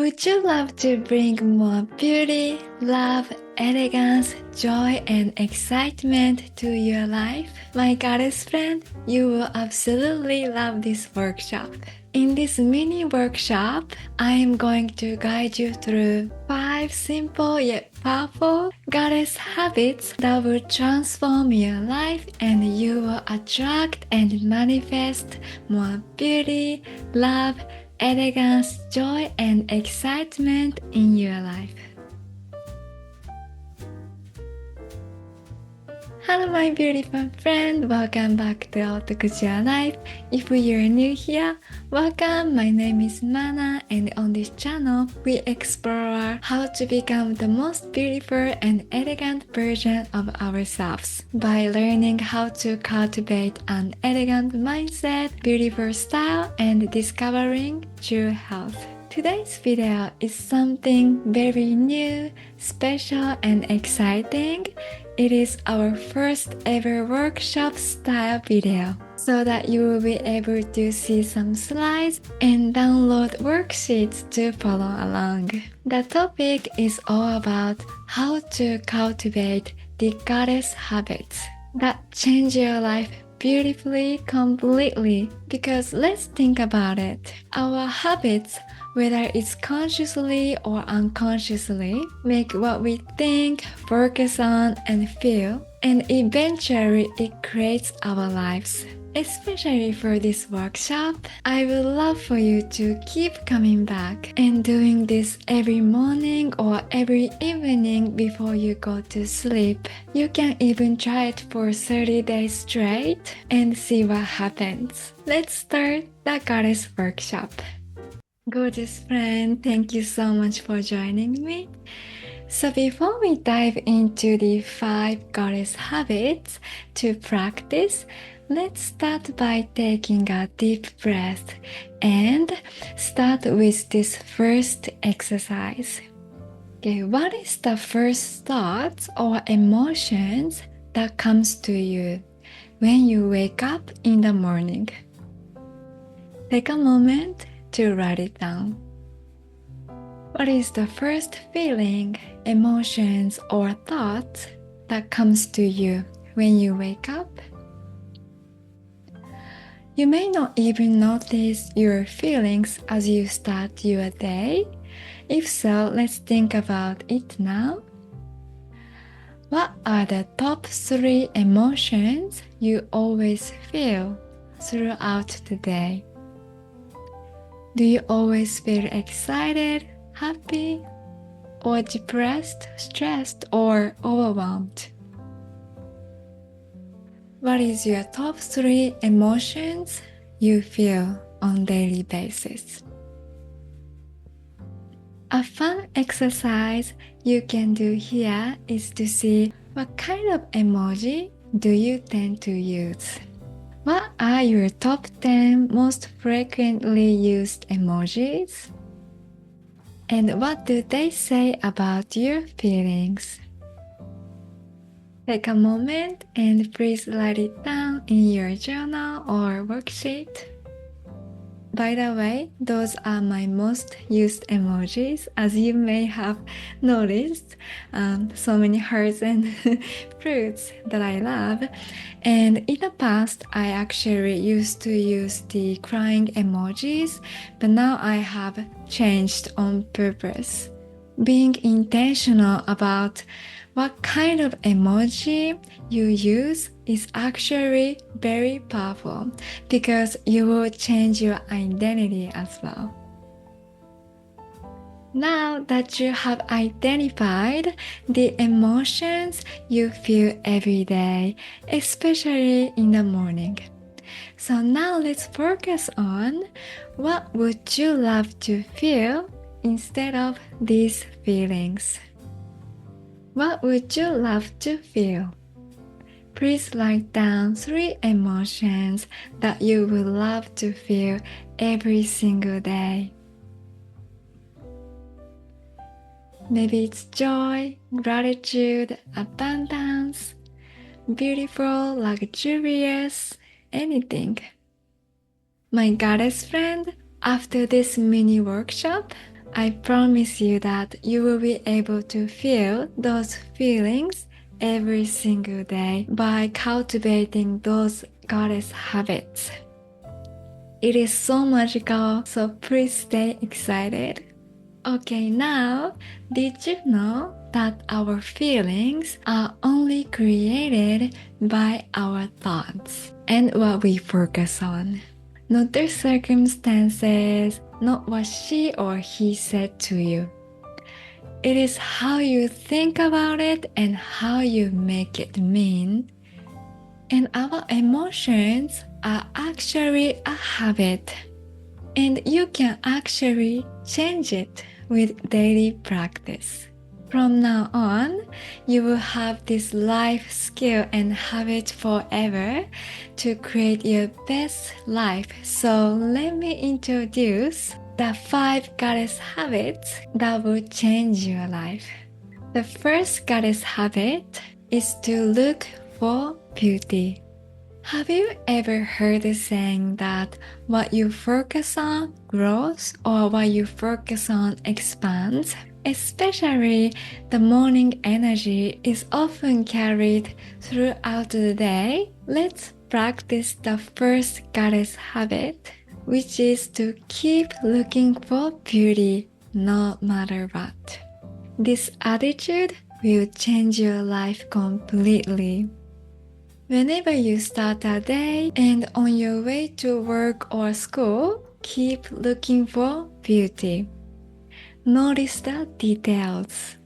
Would you love to bring more beauty, love, elegance, joy, and excitement to your life? My goddess friend, you will absolutely love this workshop. In this mini workshop, I am going to guide you through 5 simple yet powerful goddess habits that will transform your life, and you will attract and manifest more beauty, love, elegance, joy, and excitement in your life. Hello my beautiful friend, welcome back to Autokuchi Life. If you're new here, welcome, my name is Mana, and on this channel, we explore how to become the most beautiful and elegant version of ourselves by learning how to cultivate an elegant mindset, beautiful style, and discovering true health. Today's video is something very new, special, and exciting. It is our first ever workshop style video, so that you will be able to see some slides and download worksheets to follow along. The topic is all about how to cultivate the goddess habits that change your life beautifully, completely. Because let's think about it. Our habits, whether it's consciously or unconsciously, make what we think, focus on, and feel, and eventually it creates our lives. Especially for this workshop, I would love for you to keep coming back and doing this every morning or every evening before you go to sleep. You can even try it for 30 days straight and see what happens. Let's start the Goddess Workshop. Gorgeous friend, thank you so much for joining me. So before we dive into the 5 goddess habits to practice, let's start by taking a deep breath and start with this first exercise. Okay, what is the first thoughts or emotions that comes to you when you wake up in the morning? Take a moment to write it down. What is the first feeling, emotions, or thoughts that comes to you when you wake up? You may not even notice your feelings as you start your day. If so, let's think about it now. What are the top 3 emotions you always feel throughout the day? Do you always feel excited, happy, or depressed, stressed, or overwhelmed? What is your top 3 emotions you feel on daily basis? A fun exercise you can do here is to see what kind of emoji do you tend to use. What are your top 10 most frequently used emojis? And what do they say about your feelings? Take a moment and please write it down in your journal or worksheet. By the way, those are my most used emojis, as you may have noticed. So many hearts and fruits that I love. And in the past, I actually used to use the crying emojis, but now I have changed on purpose. Being intentional about what kind of emoji you use is actually very powerful, because you will change your identity as well. Now that you have identified the emotions you feel every day, especially in the morning, so now let's focus on what would you love to feel instead of these feelings. What would you love to feel? Please write down 3 emotions that you would love to feel every single day. Maybe it's joy, gratitude, abundance, beautiful, luxurious, anything. My goddess friend, after this mini workshop, I promise you that you will be able to feel those feelings every single day by cultivating those goddess habits. It is so magical, so please stay excited. Okay, now, did you know that our feelings are only created by our thoughts and what we focus on? Not their circumstances, not what she or he said to you. It is how you think about it and how you make it mean. And our emotions are actually a habit. And you can actually change it with daily practice. From now on, you will have this life skill and habit forever to create your best life. So let me introduce the 5 goddess habits that will change your life. The first goddess habit is to look for beauty. Have you ever heard the saying that what you focus on grows or what you focus on expands? Especially the morning energy is often carried throughout the day. Let's practice the first goddess habit, which is to keep looking for beauty no matter what. This attitude will change your life completely. Whenever you start a day and on your way to work or school, keep looking for beauty. Notice the details.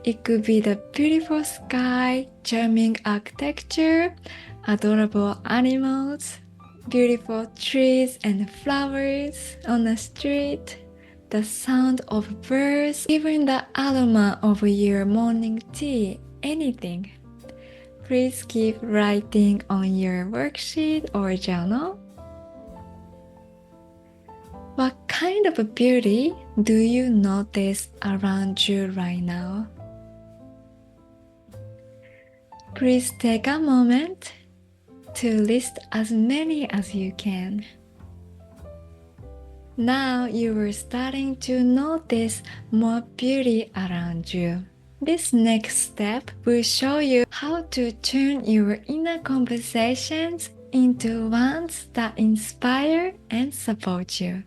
It could be the beautiful sky, charming architecture, adorable animals, beautiful trees and flowers on the street, the sound of birds, even the aroma of your morning tea, anything. Please keep writing on your worksheet or journal. What kind of beauty do you notice around you right now? Please take a moment to list as many as you can. Now you are starting to notice more beauty around you. This next step will show you how to turn your inner conversations into ones that inspire and support you.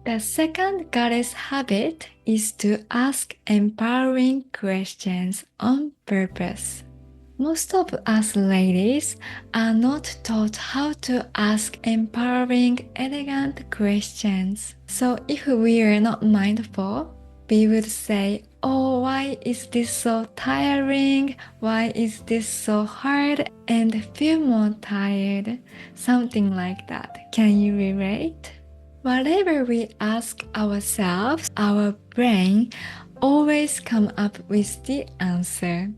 The second goddess habit is to ask empowering questions on purpose. Most of us ladies are not taught how to ask empowering, elegant questions. So if we are not mindful, we would say, "Oh, why is this so tiring? Why is this so hard?" and feel more tired. Something like that. Can you relate? Whatever we ask ourselves, our brain always comes up with the answer.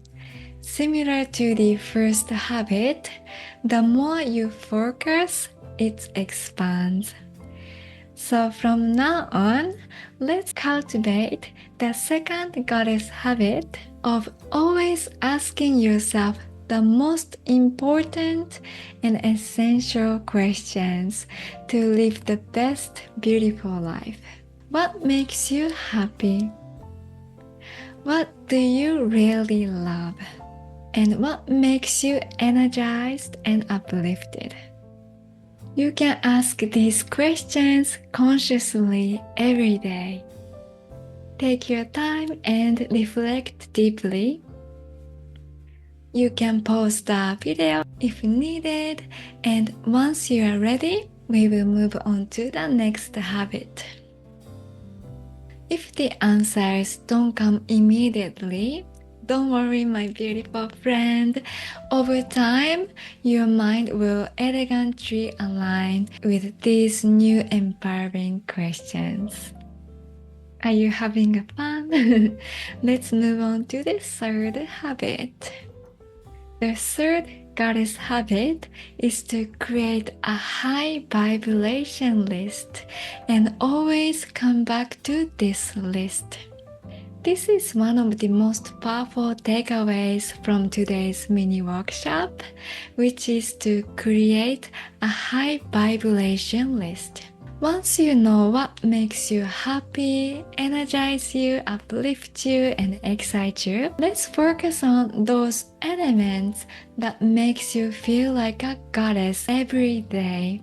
Similar to the first habit, the more you focus, it expands. So from now on, let's cultivate the second goddess habit of always asking yourself the most important and essential questions to live the best, beautiful life. What makes you happy? What do you really love? And what makes you energized and uplifted? You can ask these questions consciously every day. Take your time and reflect deeply. You can pause the video if needed, and once you are ready, we will move on to the next habit. If the answers don't come immediately, don't worry, my beautiful friend. Over time, your mind will elegantly align with these new empowering questions. Are you having fun? Let's move on to the third habit. The third goddess habit is to create a high vibration list and always come back to this list. This is one of the most powerful takeaways from today's mini workshop, which is to create a high vibration list. Once you know what makes you happy, energize you, uplift you, and excite you, let's focus on those elements that makes you feel like a goddess every day.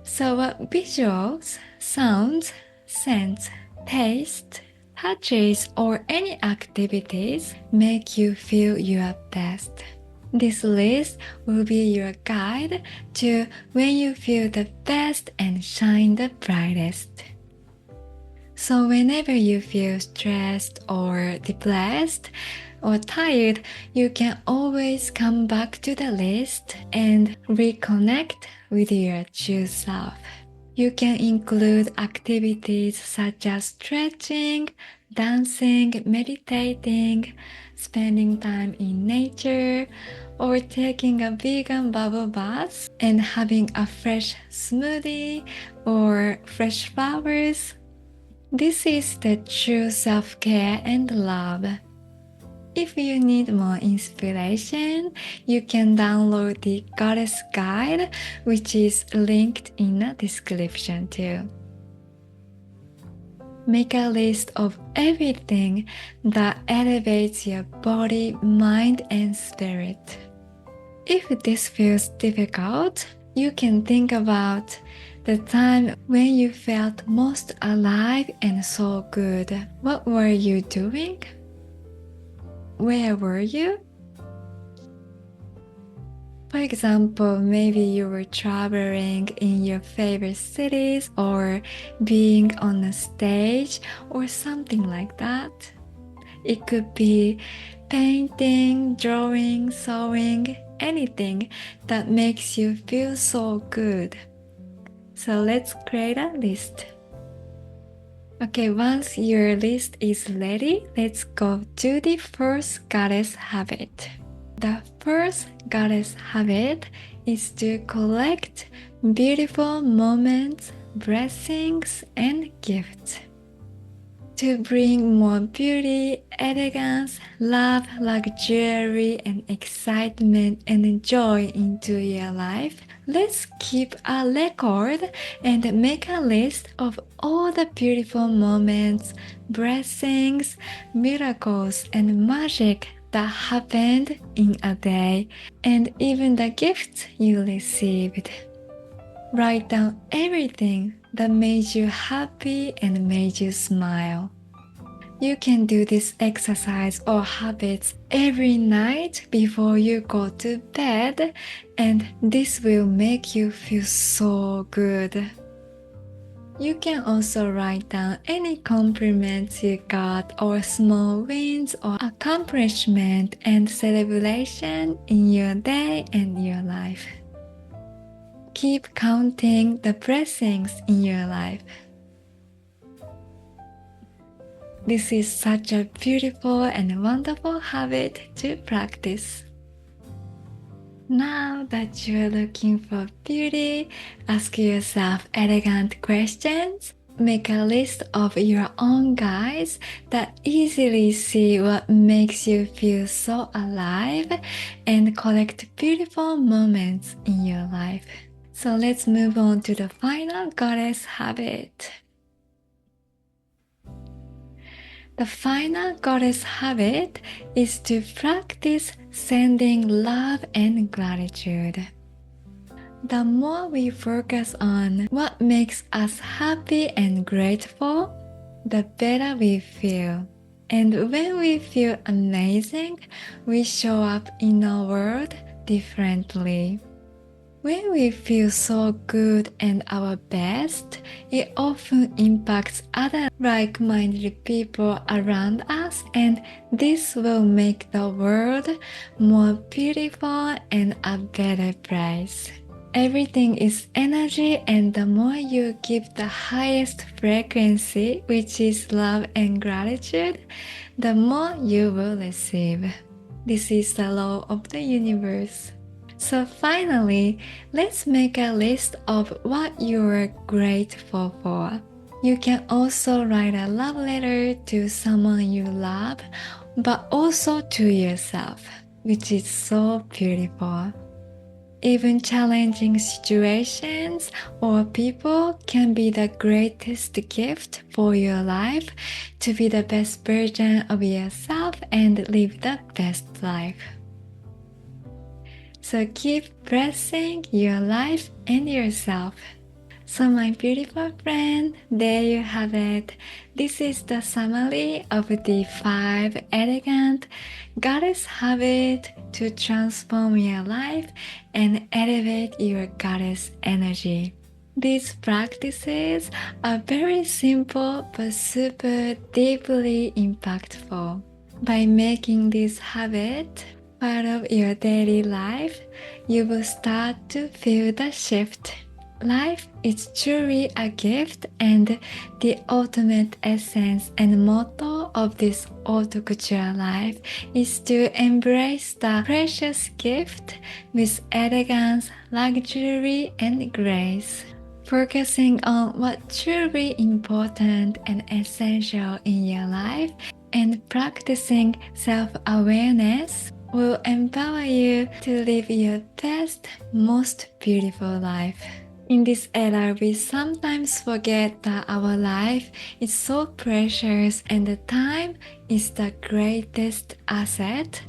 So what visuals, sounds, scents, taste, touches, or any activities make you feel your best? This list will be your guide to when you feel the best and shine the brightest. So whenever you feel stressed or depressed or tired, you can always come back to the list and reconnect with your true self. You can include activities such as stretching, dancing, meditating, spending time in nature, or taking a vegan bubble bath and having a fresh smoothie or fresh flowers. This is the true self-care and love. If you need more inspiration, you can download the Goddess Guide, which is linked in the description too. Make a list of everything that elevates your body, mind, and spirit. If this feels difficult, you can think about the time when you felt most alive and so good. What were you doing? Where were you? For example, maybe you were traveling in your favorite cities or being on a stage or something like that. It could be painting, drawing, sewing, anything that makes you feel so good. So let's create a list. Okay, once your list is ready, let's go to the first goddess habit. The first goddess habit is to collect beautiful moments, blessings, and gifts. To bring more beauty, elegance, love, luxury, and excitement and joy into your life, let's keep a record and make a list of all the beautiful moments, blessings, miracles, and magic that happened in a day, and even the gifts you received. Write down everything that made you happy and made you smile. You can do this exercise or habits every night before you go to bed, and this will make you feel so good. You can also write down any compliments you got or small wins or accomplishment and celebration in your day and your life. Keep counting the blessings in your life. This is such a beautiful and wonderful habit to practice. Now that you are looking for beauty, ask yourself elegant questions. Make a list of your own guides that easily see what makes you feel so alive and collect beautiful moments in your life. So let's move on to the final goddess habit. The final goddess habit is to practice sending love and gratitude. The more we focus on what makes us happy and grateful, the better we feel. And when we feel amazing, we show up in our world differently. When we feel so good and our best, it often impacts other like-minded people around us, and this will make the world more beautiful and a better place. Everything is energy, and the more you give the highest frequency, which is love and gratitude, the more you will receive. This is the law of the universe. So finally, let's make a list of what you're grateful for. You can also write a love letter to someone you love, but also to yourself, which is so beautiful. Even challenging situations or people can be the greatest gift for your life to be the best version of yourself and live the best life. So keep blessing your life and yourself. So my beautiful friend, there you have it. This is the summary of the 5 elegant goddess habits to transform your life and elevate your goddess energy. These practices are very simple but super deeply impactful. By making this habit part of your daily life, you will start to feel the shift. Life is truly a gift, and the ultimate essence and motto of this haute couture life is to embrace the precious gift with elegance, luxury, and grace. Focusing on what's truly important and essential in your life and practicing self-awareness will empower you to live your best, most beautiful life. In this era, we sometimes forget that our life is so precious and the time is the greatest asset.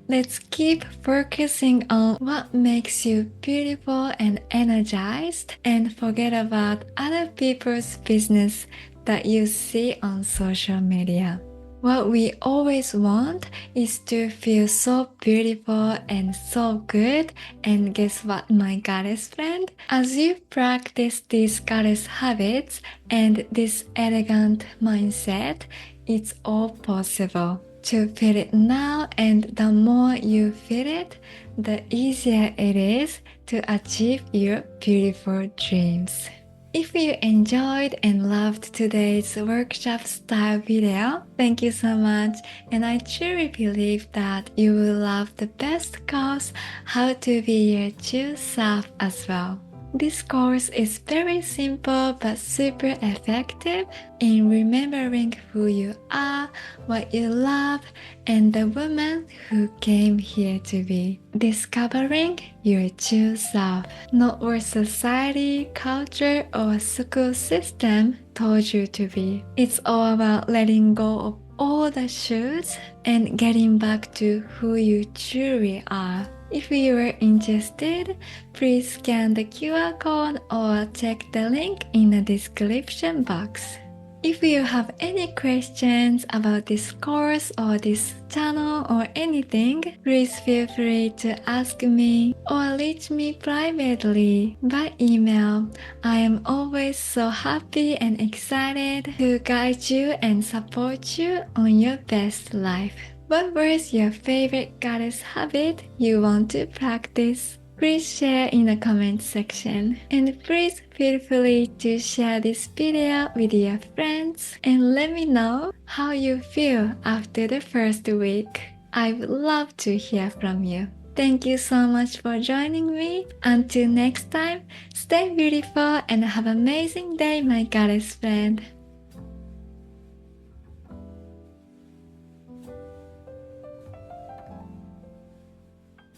Let's keep focusing on what makes you beautiful and energized and forget about other people's business that you see on social media. What we always want is to feel so beautiful and so good. And guess what, my goddess friend? As you practice these goddess habits and this elegant mindset, it's all possible to feel it now, and the more you feel it, the easier it is to achieve your beautiful dreams. If you enjoyed and loved today's workshop style video, thank you so much, and I truly believe that you will love the best course, How to Be Your True Self, as well. This course is very simple but super effective in remembering who you are, what you love, and the woman who came here to be. Discovering your true self, not what society, culture, or school system told you to be. It's all about letting go of all the shoes and getting back to who you truly are. If you are interested, please scan the QR code or check the link in the description box. If you have any questions about this course or this channel or anything, please feel free to ask me or reach me privately by email. I am always so happy and excited to guide you and support you on your best life. What was your favorite goddess habit you want to practice? Please share in the comment section, and please feel free to share this video with your friends and let me know how you feel after the first week. I would love to hear from you. Thank you so much for joining me. Until next time, stay beautiful and have an amazing day, my goddess friend.